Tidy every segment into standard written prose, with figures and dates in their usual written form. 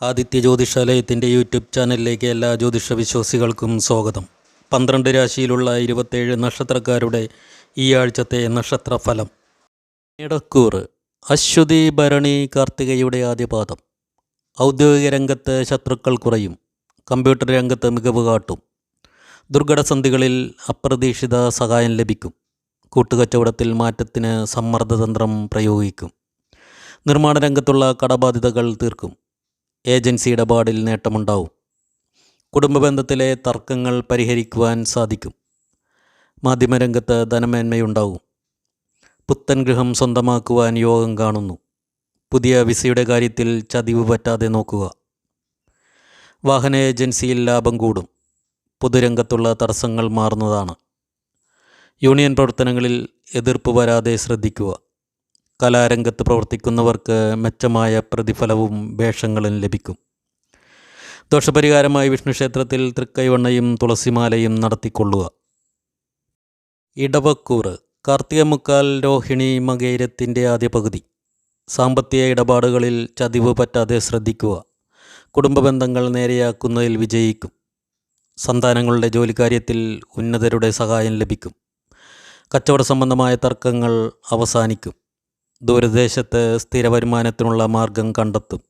Aditya ജ്യോതിഷാലയത്തിൻ്റെ YouTube ചാനലിലേക്ക് എല്ലാ ജ്യോതിഷ വിശ്വാസികൾക്കും സ്വാഗതം. 12 രാശിയിലുള്ള 27 നക്ഷത്രക്കാരുടെ ഈ ആഴ്ചത്തെ നക്ഷത്രഫലം. ഇടക്കൂറ് അശ്വതി ഭരണി കാർത്തികയുടെ ആദ്യപാദം. ഔദ്യോഗിക രംഗത്ത് ശത്രുക്കൾ കുറയും. കമ്പ്യൂട്ടർ രംഗത്ത് മികവ് കാട്ടും. ദുർഘടസന്ധികളിൽ അപ്രതീക്ഷിത സഹായം ലഭിക്കും. കൂട്ടുകച്ചവടത്തിൽ മാറ്റത്തിന് സമ്മർദ്ദതന്ത്രം പ്രയോഗിക്കും. നിർമ്മാണ രംഗത്തുള്ള കടബാധ്യതകൾ തീർക്കും. ഏജൻസി ഇടപാടിൽ നേട്ടമുണ്ടാവും. കുടുംബബന്ധത്തിലെ തർക്കങ്ങൾ പരിഹരിക്കുവാൻ സാധിക്കും. മാധ്യമരംഗത്ത് ധനമേന്മയുണ്ടാവും. പുത്തൻ ഗൃഹം സ്വന്തമാക്കുവാൻ യോഗം കാണുന്നു. പുതിയ വിസയുടെ കാര്യത്തിൽ ചതിവ് പറ്റാതെ നോക്കുക. വാഹന ഏജൻസിയിൽ ലാഭം കൂടും. പൊതുരംഗത്തുള്ള തടസ്സങ്ങൾ മാറുന്നതാണ്. യൂണിയൻ പ്രവർത്തനങ്ങളിൽ എതിർപ്പ് വരാതെ ശ്രദ്ധിക്കുക. കലാരംഗത്ത് പ്രവർത്തിക്കുന്നവർക്ക് മെച്ചമായ പ്രതിഫലവും വേഷങ്ങളും ലഭിക്കും. ദോഷപരിഹാരമായി വിഷ്ണു ക്ഷേത്രത്തിൽ തൃക്കൈവണ്ണയും തുളസിമാലയും നടത്തിക്കൊള്ളുക. ഇടവക്കൂറ് കാർത്തിക മുക്കാൽ രോഹിണി മകയിരത്തിൻ്റെ ആദ്യ പകുതി. സാമ്പത്തിക ഇടപാടുകളിൽ ചതിവ് പറ്റാതെ ശ്രദ്ധിക്കുക. കുടുംബബന്ധങ്ങൾ നേരെയാക്കുന്നതിൽ വിജയിക്കും. സന്താനങ്ങളുടെ ജോലിക്കാര്യത്തിൽ ഉന്നതരുടെ സഹായം ലഭിക്കും. കച്ചവട സംബന്ധമായ തർക്കങ്ങൾ അവസാനിക്കും. ദൂരദേശത്ത് സ്ഥിര വരുമാനത്തിനുള്ള മാർഗം കണ്ടെത്തും.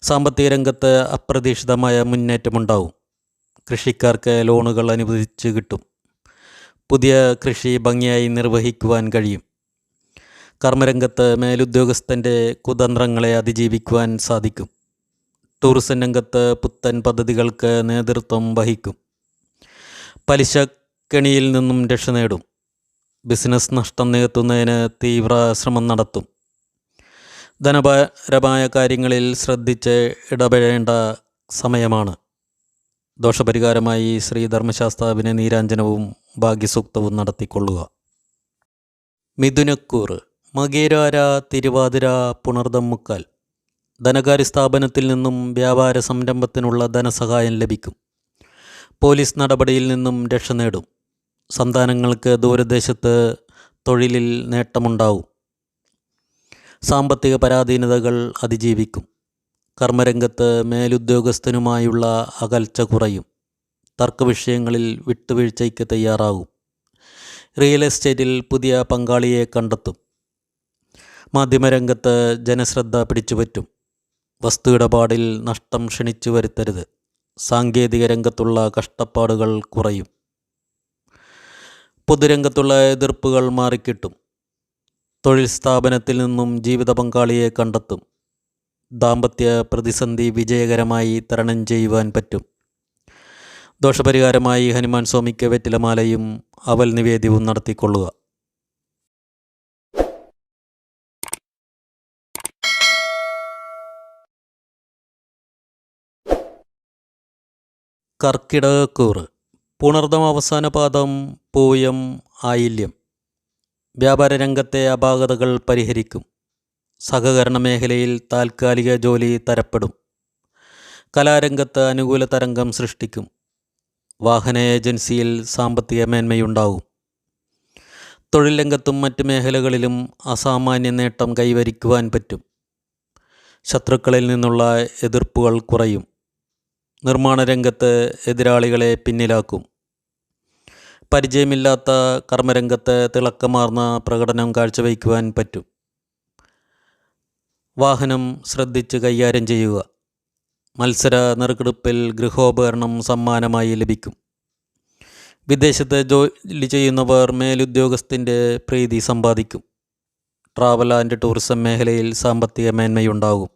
സാമ്പത്തിക രംഗത്ത് അപ്രതീക്ഷിതമായ മുന്നേറ്റമുണ്ടാവും. കൃഷിക്കാർക്ക് ലോണുകൾ അനുവദിച്ച് കിട്ടും. പുതിയ കൃഷി ഭംഗിയായി നിർവഹിക്കുവാൻ കഴിയും. കർമ്മരംഗത്ത് മേലുദ്യോഗസ്ഥൻ്റെ കുതന്ത്രങ്ങളെ അതിജീവിക്കുവാൻ സാധിക്കും. ടൂറിസം രംഗത്ത് പുത്തൻ പദ്ധതികൾക്ക് നേതൃത്വം വഹിക്കും. പലിശ കെണിയിൽ നിന്നും രക്ഷ നേടും. ബിസിനസ് നഷ്ടം നികത്തുന്നതിന് തീവ്ര ശ്രമം നടത്തും. ധനപരമായ കാര്യങ്ങളിൽ ശ്രദ്ധിച്ച് ഇടപെടേണ്ട സമയമാണ്. ദോഷപരിഹാരമായി ശ്രീ ധർമ്മശാസ്താവിന് നീരാഞ്ജനവും ഭാഗ്യസൂക്തവും നടത്തിക്കൊള്ളുക. മിഥുനക്കൂറ് മകേരാര തിരുവാതിര പുണർദം മുക്കാൽ. ധനകാര്യ സ്ഥാപനത്തിൽ നിന്നും വ്യാപാര സംരംഭത്തിനുള്ള ധനസഹായം ലഭിക്കും. പോലീസ് നടപടിയിൽ നിന്നും രക്ഷ നേടും. സന്താനങ്ങൾക്ക് ദൂരദേശത്ത് തൊഴിലിൽ നേട്ടമുണ്ടാവും. സാമ്പത്തിക പരാധീനതകൾ അതിജീവിക്കും. കർമ്മരംഗത്ത് മേലുദ്യോഗസ്ഥനുമായുള്ള അകൽച്ച കുറയും. തർക്കവിഷയങ്ങളിൽ വിട്ടുവീഴ്ചയ്ക്ക് തയ്യാറാകും. റിയൽ എസ്റ്റേറ്റിൽ പുതിയ പങ്കാളിയെ കണ്ടെത്തും. മാധ്യമരംഗത്ത് ജനശ്രദ്ധ പിടിച്ചുപറ്റും. വസ്തു ഇടപാടിൽ നഷ്ടം ക്ഷണിച്ചു വരുത്തരുത്. സാങ്കേതിക രംഗത്തുള്ള കഷ്ടപ്പാടുകൾ കുറയും. പൊതുരംഗത്തുള്ള എതിർപ്പുകൾ മാറിക്കിട്ടും. തൊഴിൽ സ്ഥാപനത്തിൽ നിന്നും ജീവിത പങ്കാളിയെ കണ്ടെത്തും. ദാമ്പത്യ പ്രതിസന്ധി വിജയകരമായി തരണം ചെയ്യുവാൻ പറ്റും. ദോഷപരിഹാരമായി ഹനുമാൻ സ്വാമിക്ക് വെറ്റിലമാലയും അവൽ നിവേദ്യവും നടത്തിക്കൊള്ളുക. കർക്കിടകക്കൂറ് പുണർദം അവസാന പാദം പൂയം ആയില്യം. വ്യാപാര രംഗത്തെ അപാകതകൾ പരിഹരിക്കും. സഹകരണ മേഖലയിൽ താൽക്കാലിക ജോലി തരപ്പെടും. കലാരംഗത്ത് അനുകൂല തരംഗം സൃഷ്ടിക്കും. വാഹന ഏജൻസിയിൽ സാമ്പത്തിക മേന്മയുണ്ടാവും. തൊഴിൽ രംഗത്തും മറ്റ് മേഖലകളിലും അസാമാന്യ നേട്ടം കൈവരിക്കുവാൻ പറ്റും. ശത്രുക്കളിൽ നിന്നുള്ള എതിർപ്പുകൾ കുറയും. നിർമ്മാണ രംഗത്ത് എതിരാളികളെ പിന്നിലാക്കും. പരിചയമില്ലാത്ത കർമ്മരംഗത്ത് തിളക്കമാർന്ന പ്രകടനം കാഴ്ചവയ്ക്കുവാൻ പറ്റും. വാഹനം ശ്രദ്ധിച്ച് കൈകാര്യം ചെയ്യുക. മത്സര നറുക്കെടുപ്പിൽ ഗൃഹോപകരണം സമ്മാനമായി ലഭിക്കും. വിദേശത്ത് ജോലി ചെയ്യുന്നവർ മേലുദ്യോഗസ്ഥൻ്റെ പ്രീതി സമ്പാദിക്കും. ട്രാവൽ ആൻഡ് ടൂറിസം മേഖലയിൽ സാമ്പത്തിക മേന്മയുണ്ടാകും.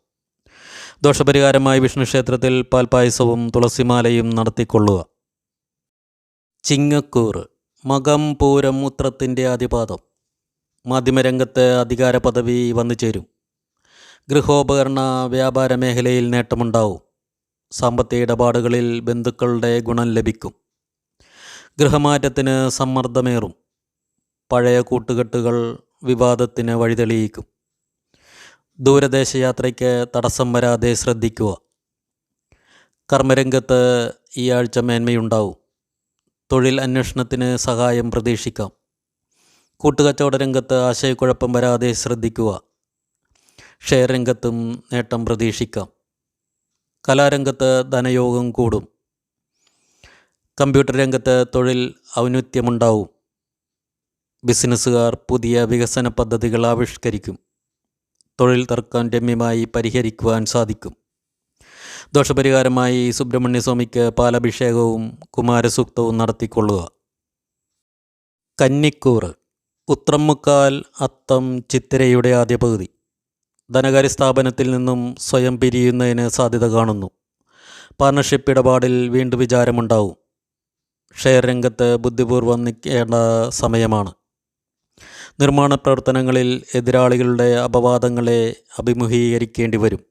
ദോഷപരിഹാരമായി വിഷ്ണു ക്ഷേത്രത്തിൽ പാൽപ്പായസവും തുളസിമാലയും നടത്തിക്കൊള്ളുക. ചിങ്ങക്കൂറ് മകം പൂരം ഉത്രത്തിൻ്റെ ആദ്യപാദം. മാധ്യമരംഗത്ത് അധികാര പദവി വന്നു ചേരും. ഗൃഹോപകരണ വ്യാപാര മേഖലയിൽ നേട്ടമുണ്ടാവും. സാമ്പത്തിക ഇടപാടുകളിൽ ബന്ധുക്കളുടെ ഗുണം ലഭിക്കും. ഗൃഹമാറ്റത്തിന് സമ്മർദ്ദമേറും. പഴയ കൂട്ടുകെട്ടുകൾ വിവാദത്തിന് വഴിതെളിയിക്കും. ദൂരദേശയാത്രയ്ക്ക് തടസ്സം വരാതെ ശ്രദ്ധിക്കുക. കർമ്മരംഗത്ത് ഈ ആഴ്ച മേന്മയുണ്ടാവും. തൊഴിൽ അന്വേഷണത്തിന് സഹായം പ്രതീക്ഷിക്കാം. കൂട്ടുകച്ചവട രംഗത്ത് ആശയക്കുഴപ്പം വരാതെ ശ്രദ്ധിക്കുക. ഷെയർ രംഗത്തും നേട്ടം പ്രതീക്ഷിക്കാം. കലാരംഗത്ത് ധനയോഗം കൂടും. കമ്പ്യൂട്ടർ രംഗത്ത് തൊഴിൽ ഔന്നത്യമുണ്ടാവും. ബിസിനസ്സുകാർ പുതിയ വികസന പദ്ധതികൾ ആവിഷ്കരിക്കും. തൊഴിൽ തർക്കം രമ്യമായി പരിഹരിക്കുവാൻ സാധിക്കും. ദോഷപരിഹാരമായി സുബ്രഹ്മണ്യസ്വാമിക്ക് പാലഭിഷേകവും കുമാരസൂക്തവും നടത്തിക്കൊള്ളുക. കന്നിക്കൂറ് ഉത്രം മുക്കാൽ അത്തം ചിത്തിരയുടെ ആദ്യ പകുതി. ധനകാര്യ സ്ഥാപനത്തിൽ നിന്നും സ്വയം പിരിയുന്നതിന് സാധ്യത കാണുന്നു. പാർട്ണർഷിപ്പ് ഇടപാടിൽ വീണ്ടും വിചാരമുണ്ടാവും. ഷെയർ രംഗത്ത് ബുദ്ധിപൂർവ്വം നിൽക്കേണ്ട സമയമാണ്. നിർമ്മാണ പ്രവർത്തനങ്ങളിൽ എതിരാളികളുടെ അപവാദങ്ങളെ അഭിമുഖീകരിക്കേണ്ടി വരും.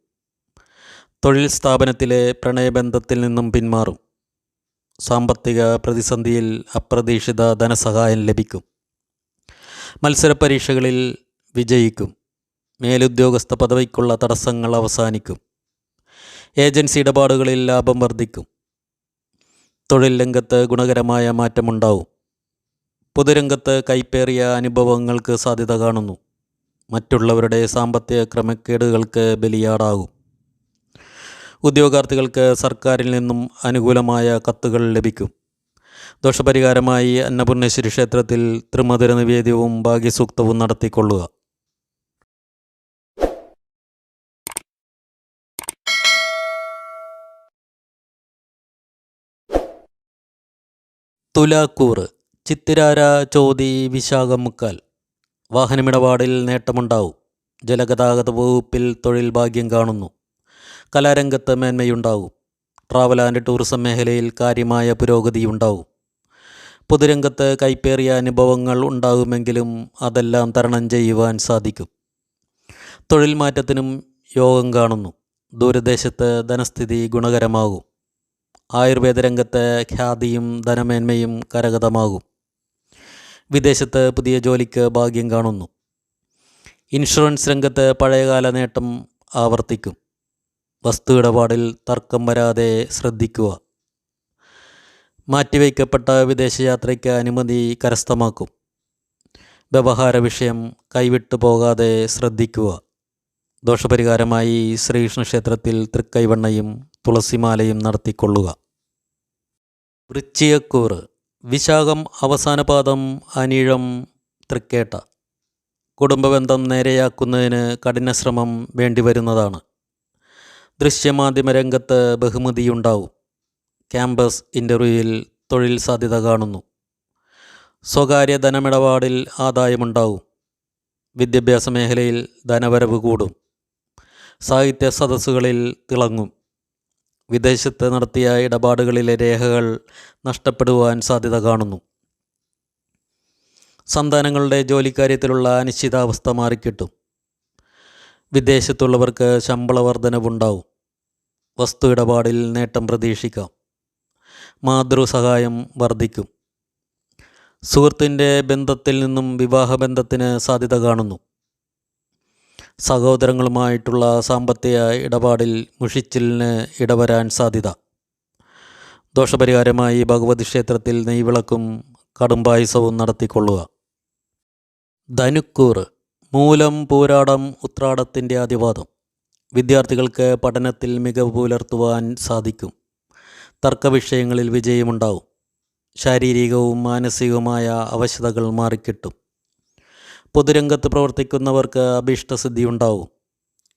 തൊഴിൽ സ്ഥാപനത്തിലെ പ്രണയബന്ധത്തിൽ നിന്നും പിന്മാറും. സാമ്പത്തിക പ്രതിസന്ധിയിൽ അപ്രതീക്ഷിത ധനസഹായം ലഭിക്കും. മത്സര പരീക്ഷകളിൽ വിജയിക്കും. മേലുദ്യോഗസ്ഥ പദവിക്കുള്ള തടസ്സങ്ങൾ അവസാനിക്കും. ഏജൻസി ഇടപാടുകളിൽ ലാഭം വർദ്ധിക്കും. തൊഴിൽ രംഗത്ത് ഗുണകരമായ മാറ്റമുണ്ടാവും. പൊതുരംഗത്ത് കൈപ്പേറിയ അനുഭവങ്ങൾക്ക് സാധ്യത കാണുന്നു. മറ്റുള്ളവരുടെ സാമ്പത്തിക ക്രമക്കേടുകൾക്ക് ബലിയാടാകും. ഉദ്യോഗാർത്ഥികൾക്ക് സർക്കാരിൽ നിന്നും അനുകൂലമായ കത്തുകൾ ലഭിക്കും. ദോഷപരിഹാരമായി അന്നപൂർണേശ്വരി ക്ഷേത്രത്തിൽ ത്രിമധുര നിവേദ്യവും ഭാഗ്യസൂക്തവും നടത്തിക്കൊള്ളുക. തുലാക്കൂറ് ചിത്തിരാര ചോതി വിശാഖം മുക്കാൽ. വാഹനമിടപാടിൽ നേട്ടമുണ്ടാവും. ജലഗതാഗത വകുപ്പിൽ തൊഴിൽ ഭാഗ്യം കാണുന്നു. കലാരംഗത്ത് മേന്മയുണ്ടാവും. ട്രാവൽ ആൻഡ് ടൂറിസം മേഖലയിൽ കാര്യമായ പുരോഗതിയുണ്ടാവും. പൊതുരംഗത്ത് കൈപ്പേറിയ അനുഭവങ്ങൾ ഉണ്ടാകുമെങ്കിലും അതെല്ലാം തരണം ചെയ്യുവാൻ സാധിക്കും. തൊഴിൽ മാറ്റത്തിനും യോഗം കാണുന്നു. ദൂരദേശത്ത് ധനസ്ഥിതി ഗുണകരമാകും. ആയുർവേദ രംഗത്ത് ഖ്യാതിയും ധനമേന്മയും കരഗതമാകും. വിദേശത്ത് പുതിയ ജോലിക്ക് ഭാഗ്യം കാണുന്നു. ഇൻഷുറൻസ് രംഗത്ത് പഴയകാല നേട്ടം ആവർത്തിക്കും. വസ്തു ഇടപാടിൽ തർക്കം വരാതെ ശ്രദ്ധിക്കുക. മാറ്റിവയ്ക്കപ്പെട്ട വിദേശയാത്രയ്ക്ക് അനുമതി കരസ്ഥമാക്കും. വ്യവഹാര വിഷയം കൈവിട്ടു പോകാതെ ശ്രദ്ധിക്കുക. ദോഷപരിഹാരമായി ശ്രീകൃഷ്ണ ക്ഷേത്രത്തിൽ തൃക്കൈവണ്ണയും തുളസിമാലയും നടത്തിക്കൊള്ളുക. വൃശ്ചികക്കൂറ് വിശാഖം അവസാന പാദം അനിഴം തൃക്കേട്ട. കുടുംബബന്ധം നേരെയാക്കുന്നതിന് കഠിനശ്രമം വേണ്ടിവരുന്നതാണ്. ദൃശ്യമാധ്യമ രംഗത്ത് ബഹുമതിയുണ്ടാവും. ക്യാമ്പസ് ഇൻ്റർവ്യൂവിൽ തൊഴിൽ സാധ്യത കാണുന്നു. സ്വകാര്യ ധനമിടപാടിൽ ആദായമുണ്ടാവും. വിദ്യാഭ്യാസ മേഖലയിൽ ധനവരവ് കൂടും. സാഹിത്യ സദസ്സുകളിൽ തിളങ്ങും. വിദേശത്ത് നടത്തിയ ഇടപാടുകളിലെ രേഖകൾ നഷ്ടപ്പെടുവാൻ സാധ്യത കാണുന്നു. സന്താനങ്ങളുടെ ജോലിക്കാര്യത്തിലുള്ള അനിശ്ചിതാവസ്ഥ മാറിക്കിട്ടും. വിദേശത്തുള്ളവർക്ക് ശമ്പള വർധനവുണ്ടാവും. വസ്തു ഇടപാടിൽ നേട്ടം പ്രതീക്ഷിക്കാം. മാതൃസഹായം വർദ്ധിക്കും. സുഹൃത്തിൻ്റെ ബന്ധത്തിൽ നിന്നും വിവാഹബന്ധത്തിന് സാധ്യത കാണുന്നു. സഹോദരങ്ങളുമായിട്ടുള്ള സാമ്പത്തിക ഇടപാടിൽ മുഷിച്ചിലിന് ഇടവരാൻ സാധ്യത. ദോഷപരിഹാരമായി ഭഗവതി ക്ഷേത്രത്തിൽ നെയ്വിളക്കും കടുംപായസവും നടത്തിക്കൊള്ളുക. ധനുക്കൂറ് മൂലം പൂരാടം ഉത്രാടത്തിൻ്റെ ആദ്യപാദം. വിദ്യാർത്ഥികൾക്ക് പഠനത്തിൽ മികവ് പുലർത്തുവാൻ സാധിക്കും. തർക്കവിഷയങ്ങളിൽ വിജയമുണ്ടാവും. ശാരീരികവും മാനസികവുമായ അവശതകൾ മാറിക്കിട്ടും. പൊതുരംഗത്ത് പ്രവർത്തിക്കുന്നവർക്ക് അഭീഷ്ടസിദ്ധി ഉണ്ടാവും.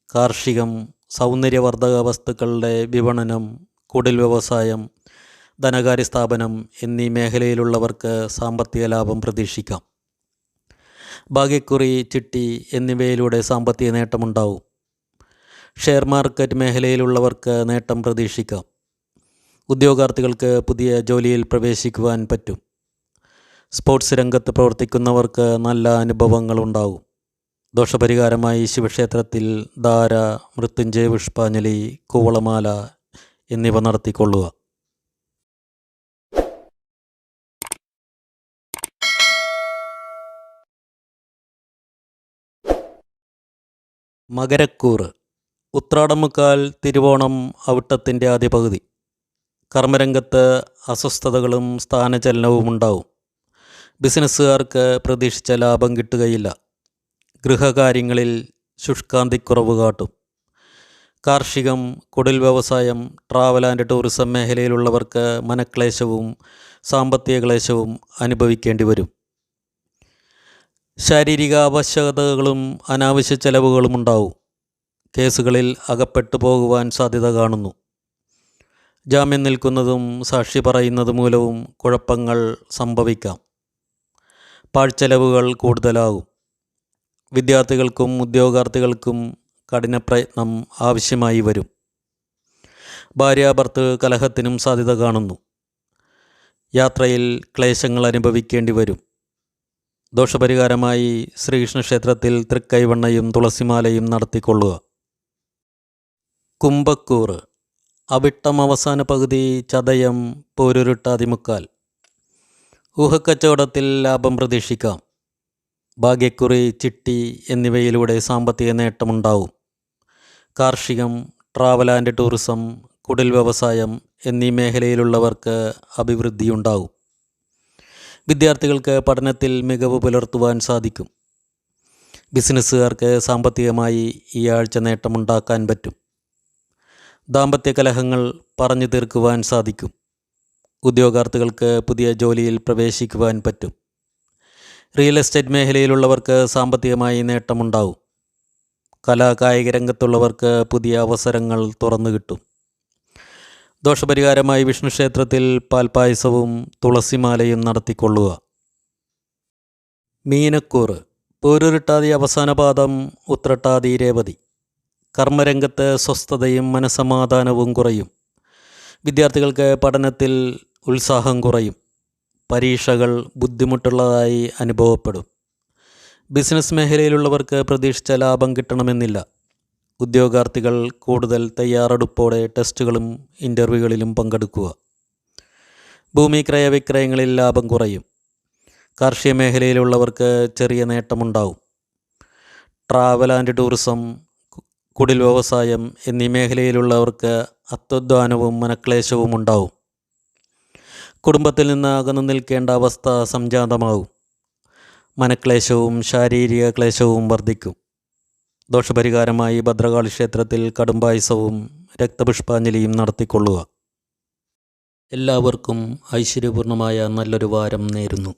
കാർഷികം, സൗന്ദര്യവർദ്ധക വസ്തുക്കളുടെ വിപണനം, കുടിൽ വ്യവസായം, ധനകാര്യ സ്ഥാപനം എന്നീ മേഖലയിലുള്ളവർക്ക് സാമ്പത്തിക ലാഭം പ്രതീക്ഷിക്കാം. ഭാഗ്യക്കുറി, ചിട്ടി എന്നിവയിലൂടെ സാമ്പത്തിക നേട്ടമുണ്ടാവും. ഷെയർ മാർക്കറ്റ് മേഖലയിലുള്ളവർക്ക് നേട്ടം പ്രതീക്ഷിക്കാം. ഉദ്യോഗാർത്ഥികൾക്ക് പുതിയ ജോലിയിൽ പ്രവേശിക്കുവാൻ പറ്റും. സ്പോർട്സ് രംഗത്ത് പ്രവർത്തിക്കുന്നവർക്ക് നല്ല അനുഭവങ്ങളുണ്ടാവും. ദോഷപരിഹാരമായി ശിവക്ഷേത്രത്തിൽ ധാര, മൃത്യുഞ്ജയ പുഷ്പാഞ്ജലി, കൂവളമാല എന്നിവ നടത്തിക്കൊള്ളുക. മകരക്കൂറ് ഉത്രാടം മുക്കാൽ തിരുവോണം അവിട്ടത്തിൻ്റെ ആദ്യ പകുതി. കർമ്മരംഗത്ത് അസ്വസ്ഥതകളും സ്ഥാനചലനവും ഉണ്ടാവും. ബിസിനസ്സുകാർക്ക് പ്രതീക്ഷിച്ച ലാഭം കിട്ടുകയില്ല. ഗൃഹകാര്യങ്ങളിൽ ശുഷ്കാന്തിക്കുറവ് കാട്ടും. കാർഷികം, കുടിൽ വ്യവസായം, ട്രാവൽ ആൻഡ് ടൂറിസം മേഖലയിലുള്ളവർക്ക് മനക്ലേശവും സാമ്പത്തിക ക്ലേശവും അനുഭവിക്കേണ്ടി വരും. ശാരീരിക ആവശ്യകതകളും അനാവശ്യ ചെലവുകളും ഉണ്ടാവും. കേസുകളിൽ അകപ്പെട്ടു പോകുവാൻ സാധ്യത കാണുന്നു. ജാമ്യം നിൽക്കുന്നതും സാക്ഷി പറയുന്നത് മൂലവും കുഴപ്പങ്ങൾ സംഭവിക്കാം. പാഴ്ചെലവുകൾ കൂടുതലാകും. വിദ്യാർത്ഥികൾക്കും ഉദ്യോഗാർത്ഥികൾക്കും കഠിന പ്രയത്നം ആവശ്യമായി വരും. ഭാര്യാഭർത്തൃ കലഹത്തിനും സാധ്യത കാണുന്നു. യാത്രയിൽ ക്ലേശങ്ങൾ അനുഭവിക്കേണ്ടി വരും. ദോഷപരിഹാരമായി ശ്രീകൃഷ്ണ ക്ഷേത്രത്തിൽ തൃക്കൈവണ്ണയും തുളസിമാലയും നടത്തിക്കൊള്ളുക. കുംഭക്കൂറ്. അവിട്ടം അവസാന പകുതി, ചതയം പോരുരുട്ടാതിമുക്കാൽ. ഊഹക്കച്ചവടത്തിൽ ലാഭം പ്രതീക്ഷിക്കാം. ഭാഗ്യക്കുറി, ചിട്ടി എന്നിവയിലൂടെ സാമ്പത്തിക നേട്ടമുണ്ടാവും. കാർഷികം, ട്രാവൽ ആൻഡ് ടൂറിസം, കുടിൽ വ്യവസായം എന്നീ മേഖലയിലുള്ളവർക്ക് അഭിവൃദ്ധിയുണ്ടാവും. വിദ്യാർത്ഥികൾക്ക് പഠനത്തിൽ മികവ് പുലർത്തുവാൻ സാധിക്കും. ബിസിനസ്സുകാർക്ക് സാമ്പത്തികമായി ഈ ആഴ്ച നേട്ടമുണ്ടാക്കാൻ പറ്റും. ദാമ്പത്യ കലഹങ്ങൾ പറഞ്ഞു തീർക്കുവാൻ സാധിക്കും. ഉദ്യോഗാർത്ഥികൾക്ക് പുതിയ ജോലിയിൽ പ്രവേശിക്കുവാൻ പറ്റും. റിയൽ എസ്റ്റേറ്റ് മേഖലയിലുള്ളവർക്ക് സാമ്പത്തികമായി നേട്ടമുണ്ടാവും. കലാകായിക രംഗത്തുള്ളവർക്ക് പുതിയ അവസരങ്ങൾ തുറന്നു കിട്ടും. ദോഷപരിഹാരമായി വിഷ്ണു ക്ഷേത്രത്തിൽ പാൽപ്പായസവും തുളസിമാലയും നടത്തിക്കൊള്ളുക. മീനക്കൂറ്. പോരുരുട്ടാതി അവസാന പാദം, ഉത്രട്ടാതി രേവതി. കർമ്മരംഗത്ത് സ്വസ്ഥതയും മനസമാധാനവും കുറയും. വിദ്യാർത്ഥികൾക്ക് പഠനത്തിൽ ഉത്സാഹം കുറയും. പരീക്ഷകൾ ബുദ്ധിമുട്ടുള്ളതായി അനുഭവപ്പെടും. ബിസിനസ് മേഖലയിലുള്ളവർക്ക് പ്രതീക്ഷിച്ച ലാഭം കിട്ടണമെന്നില്ല. ഉദ്യോഗാർത്ഥികൾ കൂടുതൽ തയ്യാറെടുപ്പോടെ ടെസ്റ്റുകളും ഇൻ്റർവ്യൂകളിലും പങ്കെടുക്കുക. ഭൂമി ക്രയവിക്രയങ്ങളിൽ ലാഭം കുറയും. കാർഷിക മേഖലയിലുള്ളവർക്ക് ചെറിയ നേട്ടമുണ്ടാവും. ട്രാവൽ ആൻഡ് ടൂറിസം, കുടിൽ വ്യവസായം എന്നീ മേഖലയിലുള്ളവർക്ക് അത്വധ്വാനവും മനക്ലേശവും ഉണ്ടാവും. കുടുംബത്തിൽ നിന്ന് അകന്നു നിൽക്കേണ്ട അവസ്ഥ സംജാതമാകും. മനക്ലേശവും ശാരീരിക ക്ലേശവും വർദ്ധിക്കും. ദോഷപരിഹാരമായി ഭദ്രകാളി ക്ഷേത്രത്തിൽ കടുംപായസവും രക്തപുഷ്പാഞ്ജലിയും നടത്തിക്കൊള്ളുക. എല്ലാവർക്കും ഐശ്വര്യപൂർണമായ നല്ലൊരു വാരം നേരുന്നു.